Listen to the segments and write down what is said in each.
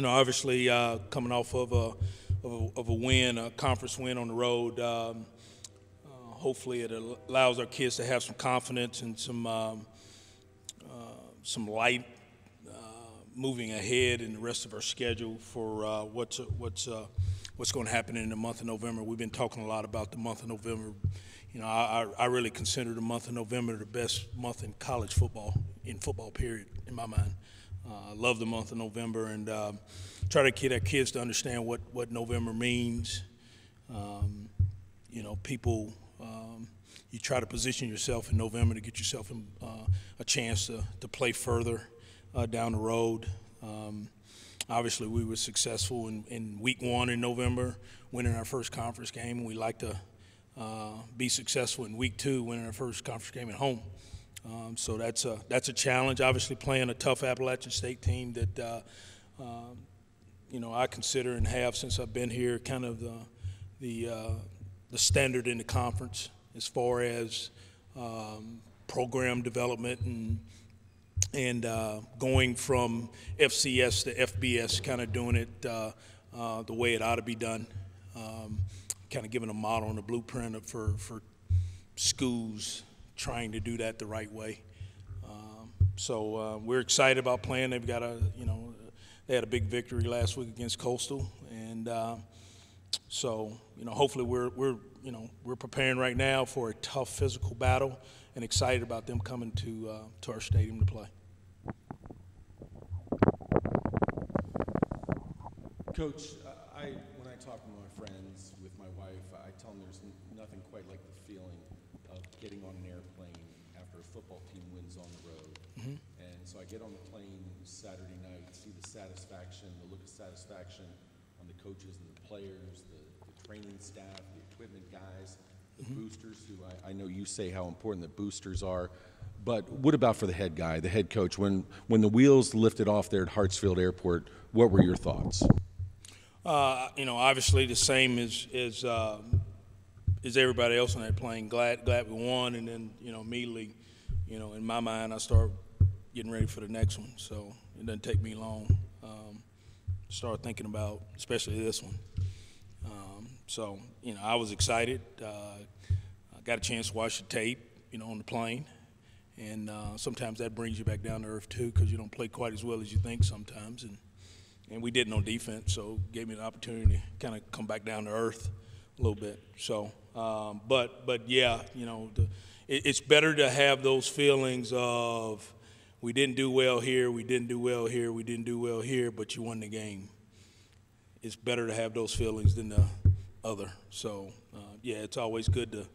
Obviously coming off of a win, a conference win on the road. Hopefully it allows our kids to have some confidence and some light moving ahead in the rest of our schedule for what's going to happen in the month of November. We've been talking a lot about the month of November. I really consider the month of November the best month in college football, in football period, in my mind. I love the month of November, and try to get our kids to understand what November means. People, you try to position yourself in November to get yourself a chance to play further down the road. Obviously, we were successful in week 1 in November, winning our first conference game, and we like to be successful in week 2, winning our first conference game at home. So that's a challenge. Obviously, playing a tough Appalachian State team that I consider and have since I've been here, kind of the standard in the conference as far as program development and going from FCS to FBS, kind of doing it the way it ought to be done. Kind of giving a model and a blueprint for schools trying to do that the right way. So we're excited about playing. They've got they had a big victory last week against Coastal, and so hopefully we're preparing right now for a tough physical battle, and excited about them coming to our stadium to play. Coach, when I talk to my friends, with my wife, I tell them there's nothing quite like the feeling of getting on an airplane after a football team wins on the road. Mm-hmm. And so I get on the plane Saturday night, see the satisfaction, the look of satisfaction on the coaches and the players, the training staff, the equipment guys, the boosters, who I know you say how important the boosters are. But what about for the head guy, the head coach? When the wheels lifted off there at Hartsfield Airport, what were your thoughts? Obviously the same as everybody else on that plane. Glad we won, and then immediately, in my mind, I start getting ready for the next one. So it doesn't take me long to start thinking about, especially this one. So I was excited. I got a chance to watch the tape, on the plane, and sometimes that brings you back down to earth too, because you don't play quite as well as you think sometimes, and we didn't on defense, so it gave me an opportunity to kind of come back down to earth a little bit. So, but yeah, it's better to have those feelings of we didn't do well here, we didn't do well here, we didn't do well here, but you won the game. It's better to have those feelings than the other. So, yeah, it's always good to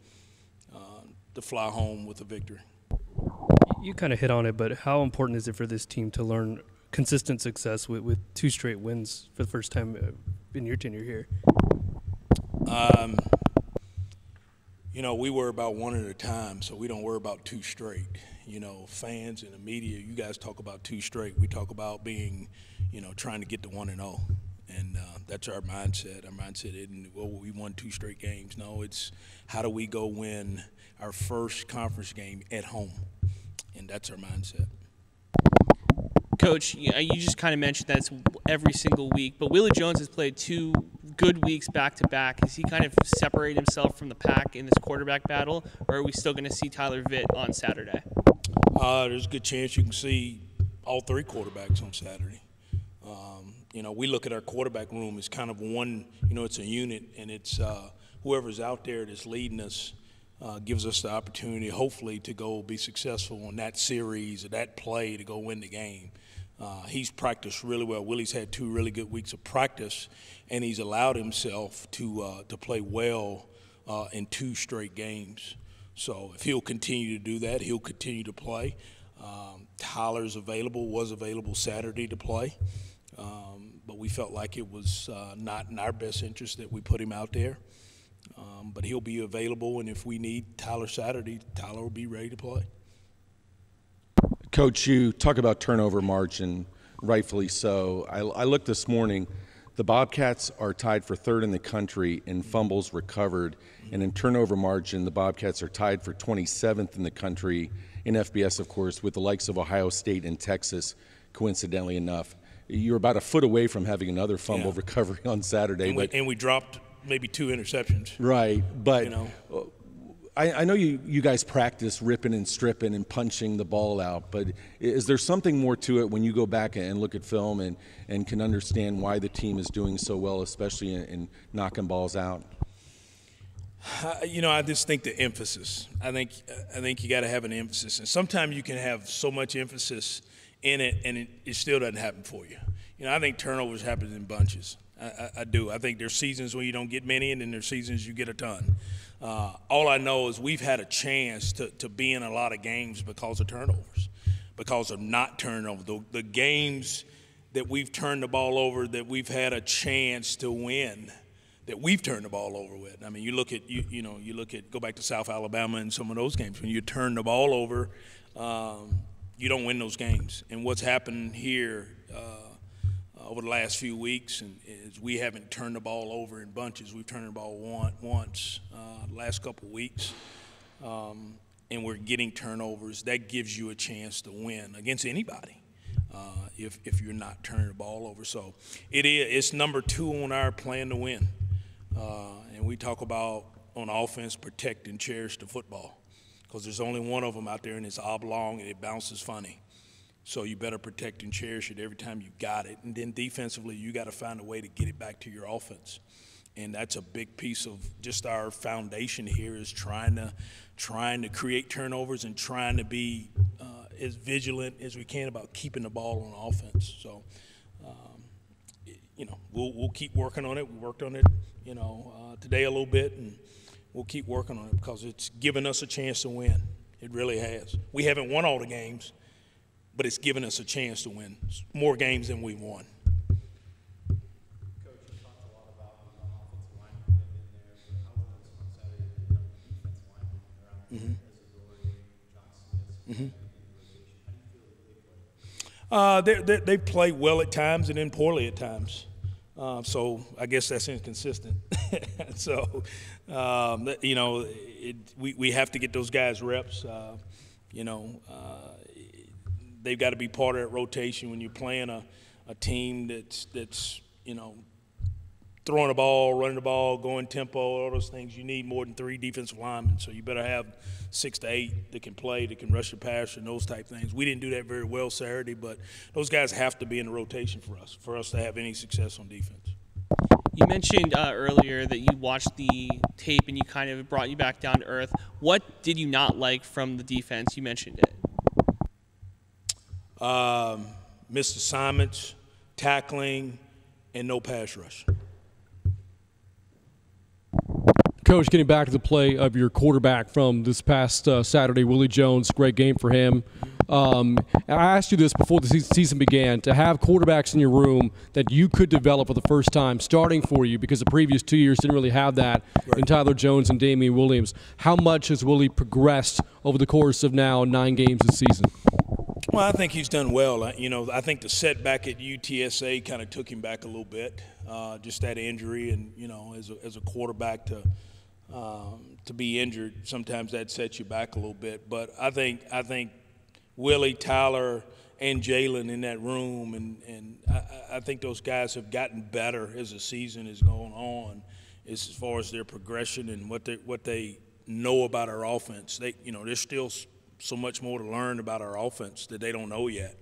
fly home with a victory. You kind of hit on it, but how important is it for this team to learn consistent success with 2 straight wins for the first time in your tenure here? We worry about one at a time, so we don't worry about 2 straight. Fans and the media, you guys talk about 2 straight. We talk about being, trying to get to 1-0. And that's our mindset. Our mindset isn't, we won 2 straight games. No, it's how do we go win our first conference game at home? And that's our mindset. Coach, you just kind of mentioned that it's every single week, but Willie Jones has played 2 good weeks back-to-back. Has he kind of separated himself from the pack in this quarterback battle, or are we still going to see Tyler Vitt on Saturday? There's a good chance you can see all 3 quarterbacks on Saturday. We look at our quarterback room as kind of one, it's a unit, and it's whoever's out there that's leading us gives us the opportunity, hopefully, to go be successful on that series or that play to go win the game. He's practiced really well. Willie's had 2 really good weeks of practice, and he's allowed himself to play well in 2 straight games. So if he'll continue to do that, he'll continue to play. Tyler's was available Saturday to play, but we felt like it was not in our best interest that we put him out there. But he'll be available, and if we need Tyler Saturday, Tyler will be ready to play. Coach, you talk about turnover margin, rightfully so. I looked this morning. The Bobcats are tied for 3rd in the country in fumbles recovered, and in turnover margin, the Bobcats are tied for 27th in the country in FBS, of course, with the likes of Ohio State and Texas, coincidentally enough. you're about a foot away from having another fumble recovery on Saturday. And we dropped maybe 2 interceptions. Right, but you know. I know you guys practice ripping and stripping and punching the ball out, but is there something more to it when you go back and look at film and can understand why the team is doing so well, especially in knocking balls out? You know, I just think the emphasis. I think you got to have an emphasis, and sometimes you can have so much emphasis in it, and it still doesn't happen for you. You know, I think turnovers happen in bunches. I do. I think there's seasons when you don't get many, and then there's seasons you get a ton. All I know is we've had a chance to be in a lot of games because of turnovers, because of not turnover. The games that we've turned the ball over, that we've had a chance to win, that we've turned the ball over with. I mean, you look at go back to South Alabama and some of those games. When you turn the ball over, you don't win those games. And what's happened here over the last few weeks is we haven't turned the ball over in bunches. We've turned the ball once the last couple of weeks, and we're getting turnovers. That gives you a chance to win against anybody if you're not turning the ball over. So it's number 2 on our plan to win. And we talk about, on offense, protect and cherish the football, because there's only one of them out there, and it's oblong, and it bounces funny. So you better protect and cherish it every time you got it. And then defensively, you got to find a way to get it back to your offense. And that's a big piece of just our foundation here, is trying to create turnovers and trying to be as vigilant as we can about keeping the ball on offense. So, you know, we'll keep working on it. We worked on it, you know, today a little bit, and we'll keep working on it because it's given us a chance to win. It really has. We haven't won all the games, but it's given us a chance to win more games than we've won. Coach, you talked a lot about the offensive linemen getting in there, but how was it on Saturday that the defensive linemen around Isadori, John Smith, in the rotation? How do you feel that they play? They play well at times and then poorly at times. So I guess that's inconsistent. So, you know, we have to get those guys reps. You know, they've got to be part of that rotation when you're playing a team that's you know, throwing the ball, running the ball, going tempo, all those things. You need more than 3 defensive linemen, so you better have 6 to 8 that can play, that can rush the passer, and those type things. We didn't do that very well Saturday, but those guys have to be in the rotation for us to have any success on defense. You mentioned earlier that you watched the tape and you kind of brought you back down to earth. What did you not like from the defense? You mentioned it. Missed assignments, tackling, and no pass rush. Coach, getting back to the play of your quarterback from this past Saturday, Willie Jones, great game for him. And I asked you this before the season began, to have quarterbacks in your room that you could develop for the first time starting for you, because the previous 2 years didn't really have that, in Tyler Jones and Damian Williams. How much has Willie progressed over the course of now 9 games this season? Well, I think he's done well. You know, I think the setback at UTSA kind of took him back a little bit, just that injury, and you know, as a quarterback to be injured, sometimes that sets you back a little bit. But I think Willie, Tyler, and Jalen in that room, and I think those guys have gotten better as the season is going on, as far as their progression and what they know about our offense. There's still so much more to learn about our offense that they don't know yet.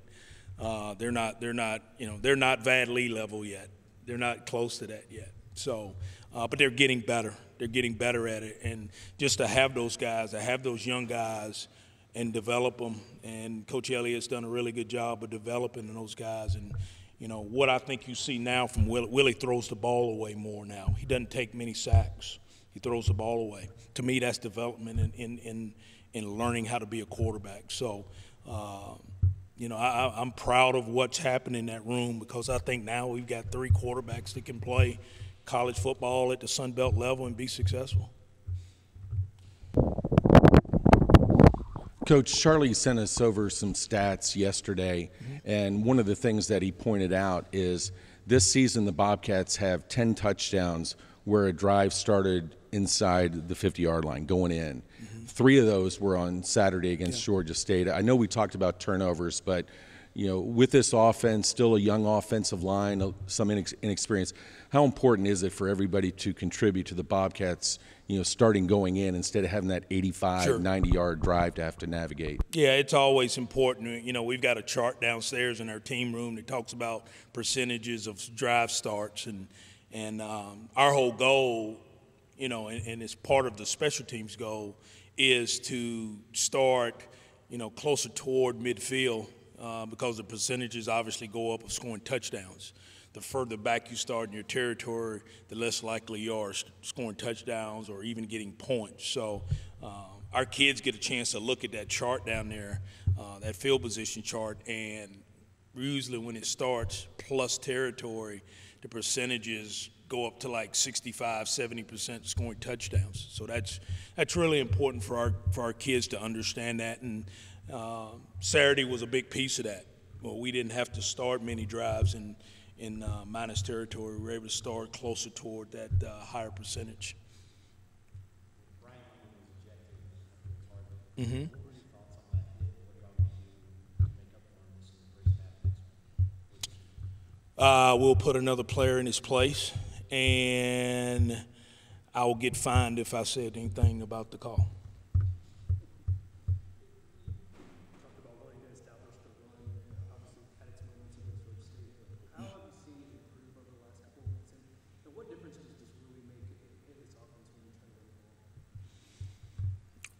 They're not Vad Lee level yet. They're not close to that yet. So, but they're getting better. They're getting better at it, and just to have those guys, to have those young guys, and develop them. And Coach Elliott's done a really good job of developing those guys. And you know what I think you see now from Willie. Willie throws the ball away more now. He doesn't take many sacks. He throws the ball away. To me, that's development in learning how to be a quarterback. So, you know, I'm proud of what's happened in that room, because I think now we've got 3 quarterbacks that can play college football at the Sun Belt level and be successful. Coach, Charlie sent us over some stats yesterday, and one of the things that he pointed out is this season the Bobcats have 10 touchdowns where a drive started inside the 50-yard line, going in. 3 of those were on Saturday against Georgia State. I know we talked about turnovers, but with this offense, still a young offensive line, some inexperience, how important is it for everybody to contribute to the Bobcats, starting going in instead of having that 85, Sure. 90-yard drive to have to navigate? Yeah, it's always important. We've got a chart downstairs in our team room that talks about percentages of drive starts, and our whole goal, and it's part of the special teams goal, is to start, closer toward midfield because the percentages obviously go up of scoring touchdowns. The further back you start in your territory, the less likely you are scoring touchdowns or even getting points. So our kids get a chance to look at that chart down there, that field position chart, and usually when it starts plus territory, the percentages go up to like 65, 70% scoring touchdowns. So that's really important for our kids to understand that. And Saturday was a big piece of that. Well, we didn't have to start many drives in minus territory. We were able to start closer toward that higher percentage. Mm-hmm. We'll put another player in his place, and I will get fined if I said anything about the call.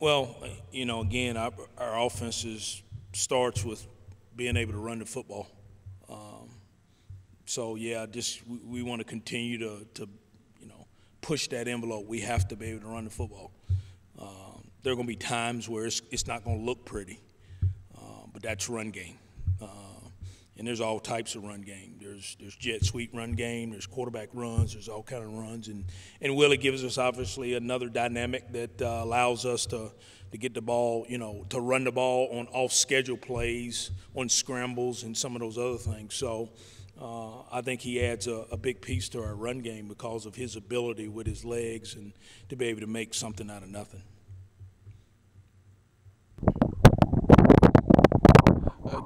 Well, again, our offense starts with being able to run the football. So, yeah, we want to continue to push that envelope. We have to be able to run the football. There are going to be times where it's not going to look pretty, but that's run game. And there's all types of run game. There's jet sweep run game. There's quarterback runs. There's all kind of runs. And Willie gives us obviously another dynamic that allows us to get the ball, to run the ball on off-schedule plays, on scrambles, and some of those other things. So I think he adds a big piece to our run game because of his ability with his legs and to be able to make something out of nothing.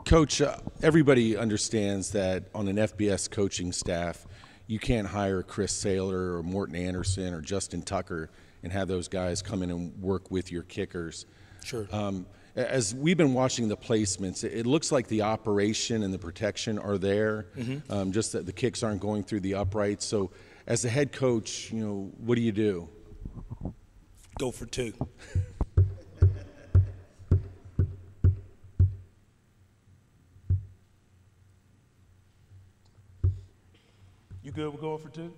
Coach, everybody understands that on an FBS coaching staff, you can't hire Chris Saylor or Morton Anderson or Justin Tucker and have those guys come in and work with your kickers. Sure. As we've been watching the placements, it looks like the operation and the protection are there, just that the kicks aren't going through the uprights. So as a head coach, what do you do? Go for two. You good with going for two?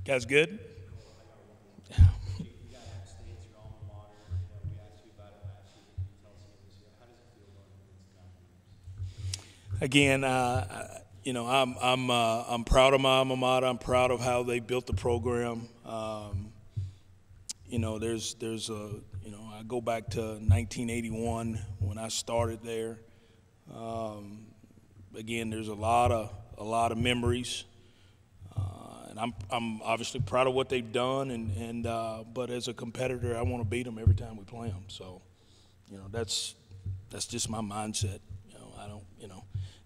Guys good? Again, I'm proud of my alma mater. I'm proud of how they built the program. I go back to 1981 when I started there. Again, there's a lot of memories, and I'm obviously proud of what they've done. But as a competitor, I want to beat them every time we play them. So, that's just my mindset.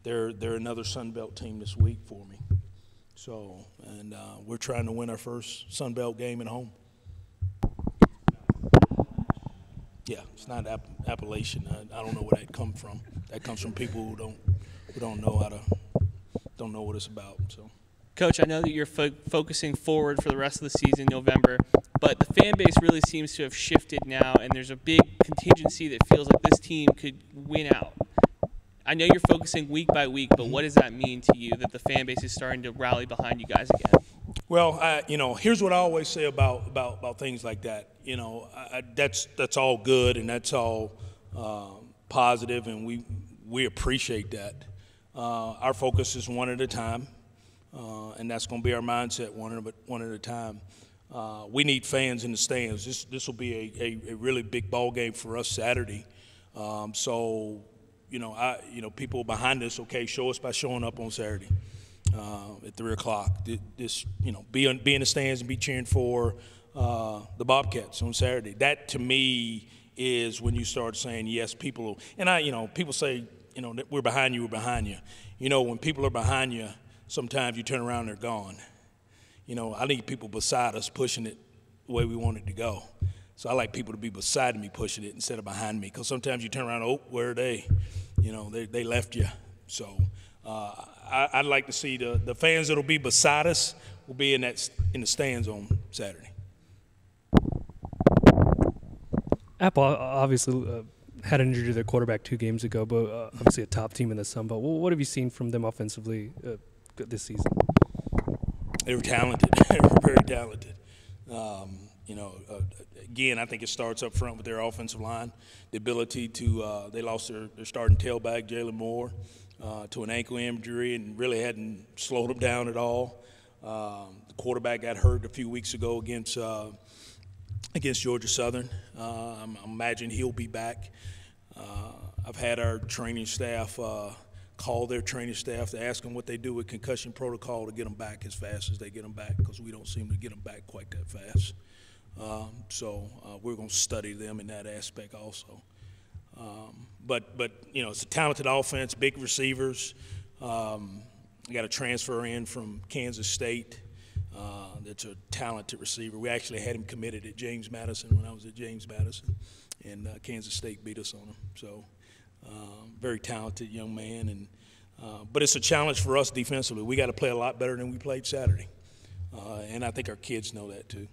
They're another Sun Belt team this week for me. So, and we're trying to win our first Sun Belt game at home. Yeah, it's not Appalachian. I don't know where that comes from. That comes from people who don't know what it's about. So, Coach, I know that you're focusing forward for the rest of the season, November, but the fan base really seems to have shifted now, and there's a big contingency that feels like this team could win out. I know you're focusing week by week, but what does that mean to you that the fan base is starting to rally behind you guys again? Well, here's what I always say about things like that. That's all good and that's all positive, and we appreciate that. Our focus is one at a time, and that's going to be our mindset, one at a time. We need fans in the stands. This will be a really big ball game for us Saturday. People behind us, okay, show us by showing up on Saturday at 3:00. Be in the stands and be cheering for the Bobcats on Saturday. That to me is when you start saying, yes, people, and people say, that we're behind you, we're behind you. When people are behind you, sometimes you turn around, they're gone. I need people beside us pushing it the way we want it to go. So I like people to be beside me pushing it instead of behind me, because sometimes you turn around, oh, where are they? They left you. So I'd like to see the fans that'll be beside us will be in the stands on Saturday. Apple obviously had an injury to their quarterback 2 games ago, but obviously a top team in the Sun Belt. What have you seen from them offensively this season? They were talented. They were very talented. Again, I think it starts up front with their offensive line. The ability to they lost their starting tailback, Jalen Moore, to an ankle injury and really hadn't slowed them down at all. The quarterback got hurt a few weeks ago against Georgia Southern. I imagine he'll be back. I've had our training staff call their training staff to ask them what they do with concussion protocol to get them back as fast as they get them back, because we don't seem to get them back quite that fast. So we're going to study them in that aspect also. But it's a talented offense, big receivers. We got a transfer in from Kansas State. That's a talented receiver. We actually had him committed at James Madison when I was at James Madison, and Kansas State beat us on him. So very talented young man, but it's a challenge for us defensively. We got to play a lot better than we played Saturday, and I think our kids know that too.